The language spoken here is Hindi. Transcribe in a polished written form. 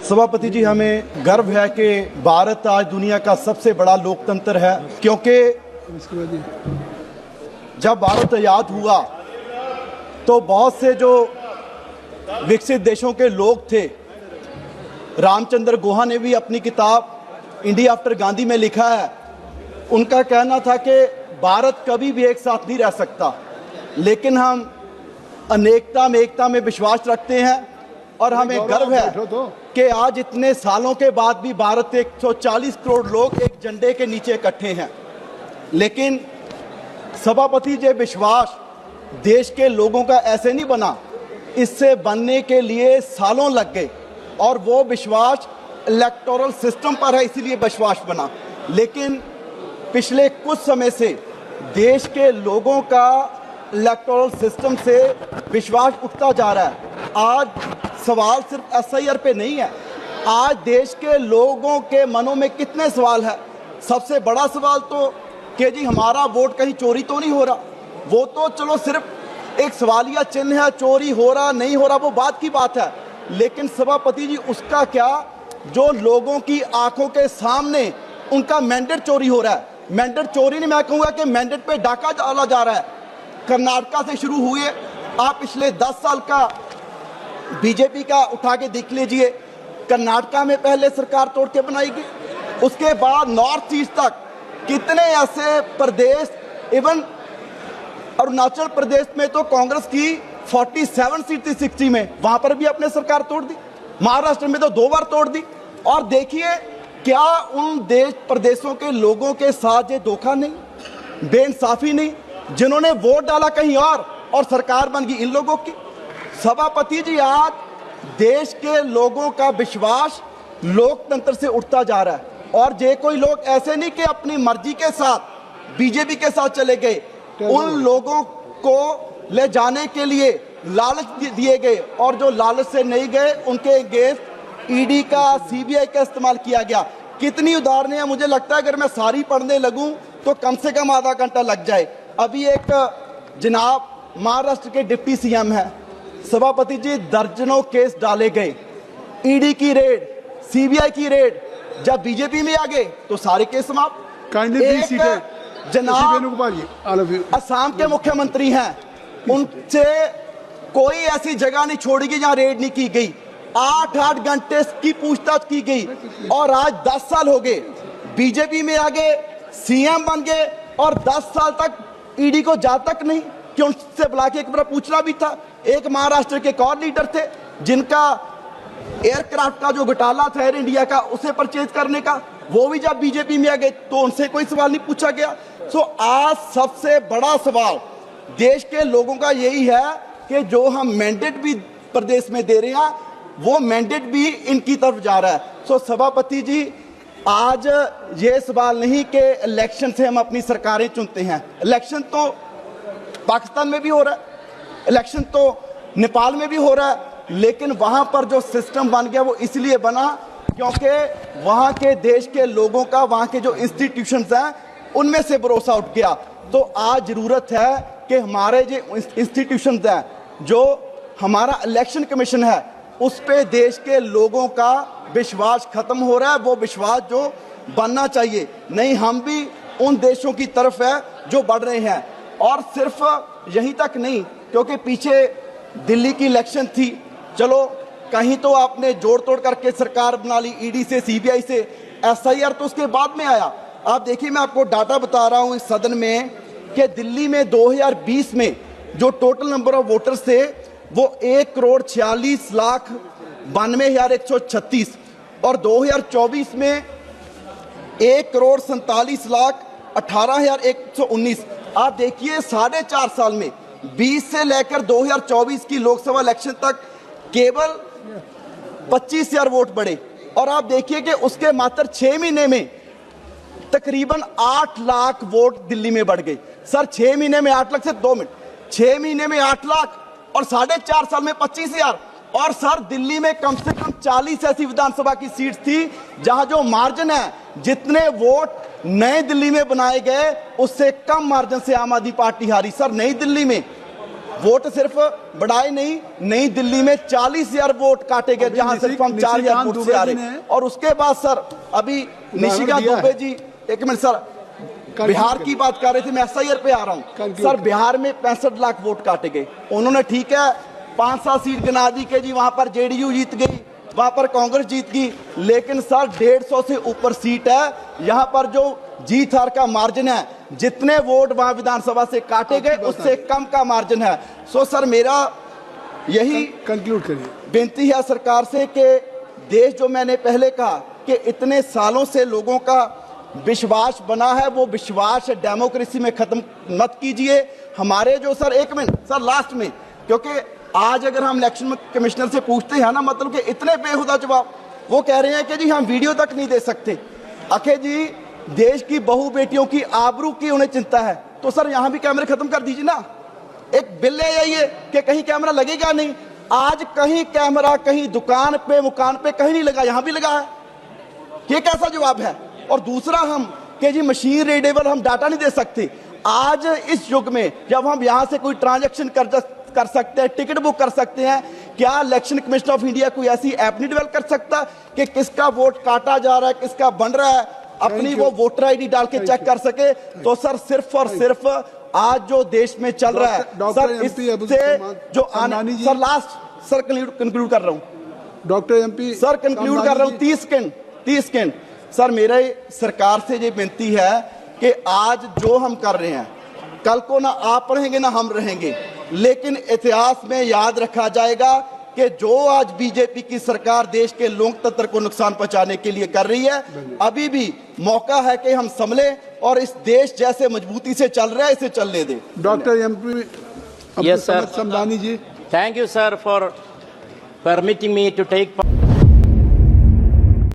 सभापति जी, हमें गर्व है कि भारत आज दुनिया का सबसे बड़ा लोकतंत्र है, क्योंकि जब भारत आज़ाद हुआ तो बहुत से जो विकसित देशों के लोग थे, रामचंद्र गुहा ने भी अपनी किताब इंडिया आफ्टर गांधी में लिखा है, उनका कहना था कि भारत कभी भी एक साथ नहीं रह सकता, लेकिन हम अनेकता में एकता में विश्वास रखते हैं और हमें गर्व है कि आज इतने सालों के बाद भी भारत 140 करोड़ लोग एक झंडे के नीचे इकट्ठे हैं। लेकिन सभापति जी, विश्वास देश के लोगों का ऐसे नहीं बना, इससे बनने के लिए सालों लग गए और वो विश्वास इलेक्टोरल सिस्टम पर है, इसीलिए विश्वास बना। लेकिन पिछले कुछ समय से देश के लोगों का इलेक्टोरल सिस्टम से विश्वास उठता जा रहा है। आज सवाल सिर्फ एसआईआर पे नहीं है, आज देश के लोगों के मनों में कितने सवाल है। सबसे बड़ा सवाल तो कि जी हमारा वोट कहीं चोरी तो नहीं हो रहा, वो तो चलो सिर्फ एक सवालिया चिन्ह है, चोरी हो रहा नहीं हो रहा वो बात की बात है। लेकिन सभापति जी, उसका क्या जो लोगों की आंखों के सामने उनका मैंडेट चोरी हो रहा है। मैंडेट चोरी नहीं, मैं कहूँगा कि मैंडेट पे डाका डाला जा रहा है। कर्नाटका से शुरू हुए, आप पिछले 10 साल का बीजेपी का उठा के देख लीजिए। कर्नाटका में पहले सरकार तोड़ के बनाई गई, उसके बाद नॉर्थ ईस्ट तक कितने ऐसे प्रदेश, इवन अरुणाचल प्रदेश में तो कांग्रेस की 47 सीट थी 60 में, वहां पर भी अपने सरकार तोड़ दी। महाराष्ट्र में तो 2 बार तोड़ दी। और देखिए क्या उन देश प्रदेशों के लोगों के साथ ये धोखा नहीं, बेइंसाफी नहीं, जिन्होंने वोट डाला कहीं और सरकार बन गई इन लोगों की। सभापति जी, आज देश के लोगों का विश्वास लोकतंत्र से उठता जा रहा है और ये कोई लोग ऐसे नहीं कि अपनी मर्जी के साथ बीजेपी के साथ चले गए, उन लोगों को ले जाने के लिए लालच दिए गए और जो लालच से नहीं गए उनके अगेंस्ट ईडी का, सीबीआई का इस्तेमाल किया गया। कितनी उदाहरणें हैं, मुझे लगता है अगर मैं सारी पढ़ने लगूं तो कम से कम आधा घंटा लग जाए। अभी एक जनाब महाराष्ट्र के डिप्टी सीएम है, सभापति जी, दर्जनों केस डाले गए, ईडी की रेड, सीबीआई की रेड, जब बीजेपी में आ गए तो सारे केस समाप्त। जनाब असम के मुख्यमंत्री हैं, उनसे कोई ऐसी जगह नहीं छोड़ी गई जहां रेड नहीं की गई, 8-8 घंटे की पूछताछ की गई और आज 10 साल हो गए, बीजेपी में आ गए, सीएम बन गए और 10 साल तक ईडी को जा तक नहीं कि उनसे बुला के एक बार पूछना भी था। एक महाराष्ट्र के और लीडर थे जिनका एयरक्राफ्ट का जो घोटाला था एयर इंडिया का, उसे परचेज करने का, वो भी जब बीजेपी में आ गए तो उनसे कोई सवाल नहीं पूछा गया। सो आज सबसे बड़ा सवाल देश के लोगों का यही है कि जो हम मैंडेट भी प्रदेश में दे रहे हैं वो मैंडेट भी इनकी तरफ जा रहा है। सो सभापति जी, आज ये सवाल नहीं कि इलेक्शन से हम अपनी सरकारें चुनते हैं, इलेक्शन तो पाकिस्तान में भी हो रहा है, इलेक्शन तो नेपाल में भी हो रहा है, लेकिन वहां पर जो सिस्टम बन गया वो इसलिए बना क्योंकि वहां के देश के लोगों का, वहां के जो इंस्टीट्यूशंस हैं उनमें से भरोसा उठ गया। तो आज जरूरत है कि हमारे जो इंस्टीट्यूशंस हैं, जो हमारा इलेक्शन कमीशन है, उस पे देश के लोगों का विश्वास खत्म हो रहा है, वो विश्वास जो बनना चाहिए। नहीं, हम भी उन देशों की तरफ है जो बढ़ रहे हैं। और सिर्फ यहीं तक नहीं, क्योंकि पीछे दिल्ली की इलेक्शन थी, चलो कहीं तो आपने जोड़ तोड़ करके सरकार बना ली, ईडी से, सीबीआई से, एसआईआर तो उसके बाद में आया। आप देखिए, मैं आपको डाटा बता रहा हूं इस सदन में कि दिल्ली में 2020 में जो टोटल नंबर ऑफ वोटर्स थे वो 1,46,92,136 और 2024 में 1,47,18,119। आप देखिए 4.5 साल में 20 से लेकर 2024 की लोकसभा इलेक्शन तक केवल 25,000 वोट बढ़े। और आप देखिए कि उसके मात्र 6 महीने में तकरीबन 8 लाख वोट दिल्ली में बढ़ गए। सर 6 महीने में 8 लाख से 2 मिनट, 6 महीने में 8 लाख और 4.5 साल में 25,000। और सर दिल्ली में कम से कम 40 ऐसी विधानसभा की सीट थी जहां जो मार्जिन है, जितने वोट नए दिल्ली में बनाए गए उससे कम मार्जिन से आम आदमी पार्टी हारी। सर नई दिल्ली में वोट सिर्फ बढ़ाए नहीं, नई दिल्ली में 40,000 वोट काटे गए जहां सिर्फ हम 4,000 वोट से आ रहे हैं। और उसके बाद सर अभी निशिकांत दुबे जी, एक मिनट सर, बिहार की बात कर रहे थे, मैं एसआईआर पे आ रहा हूं सर। बिहार में 65 लाख वोट काटे गए, उन्होंने ठीक है 5-7 सीट गिना दी के जी वहां पर जेडीयू जीत गई, वहां पर कांग्रेस जीत गई, लेकिन सर 150 से ऊपर सीट है। यहां पर जो जीत हार का मार्जिन है, जितने वोट वहां विधानसभा से काटे गए उससे कम का मार्जिन है। सो सर मेरा यही कंक्लूड करिए बेनती है सरकार से कि देश, जो मैंने पहले कहा कि इतने सालों से लोगों का विश्वास बना है, वो विश्वास डेमोक्रेसी में खत्म मत कीजिए। हमारे जो सर, एक मिनट सर लास्ट में, क्योंकि आज अगर हम इलेक्शन कमिश्नर से पूछते हैं ना, मतलब कि इतने बेहुदा जवाब, वो कह रहे हैं कि जी हम वीडियो तक नहीं दे सकते। आखिर जी देश की बहू बेटियों की आबरू की उन्हें चिंता है, तो सर यहां भी कैमरे खत्म कर दीजिए ना। एक बिल ले आइए कि कहीं कैमरा लगेगा नहीं। आज कहीं कैमरा, कहीं दुकान पे, मुकान पे कहीं नहीं लगा, यहां भी लगा है। ये कैसा जवाब है? और दूसरा हम कि जी मशीन रीडेबल हम डाटा नहीं दे सकते। आज इस युग में जब हम यहां से कोई ट्रांजैक्शन कर सकते हैं, टिकट बुक कर सकते हैं, क्या इलेक्शन कमीशन ऑफ इंडिया कोई ऐसी ऐप नहीं डेवलप कर सकता कि किसका वोट काटा जा रहा है, किसका बन रहा है, अपनी वो वोटर आईडी डाल के चेक कर सके? तो सर सिर्फ और सिर्फ आज जो देश में चल रहा है सर, इससे जो आने, सर लास्ट सर कंक्लूड कर रहा हूं डॉक्टर एमपी सर, कंक्लूड कर रहा हूं 30 सेकंड सर। मेरे सरकार से ये विनती है कि आज जो हम कर रहे हैं, कल को ना आप रहेंगे ना हम रहेंगे, लेकिन इतिहास में याद रखा जाएगा कि जो आज बीजेपी की सरकार देश के लोकतंत्र को नुकसान पहुंचाने के लिए कर रही है, अभी भी मौका है कि हम संभले और इस देश जैसे मजबूती से चल रहा है इसे चलने दें। Doctor MP Yes, sir. Samdani ji, Thank you, sir, for permitting me to take part.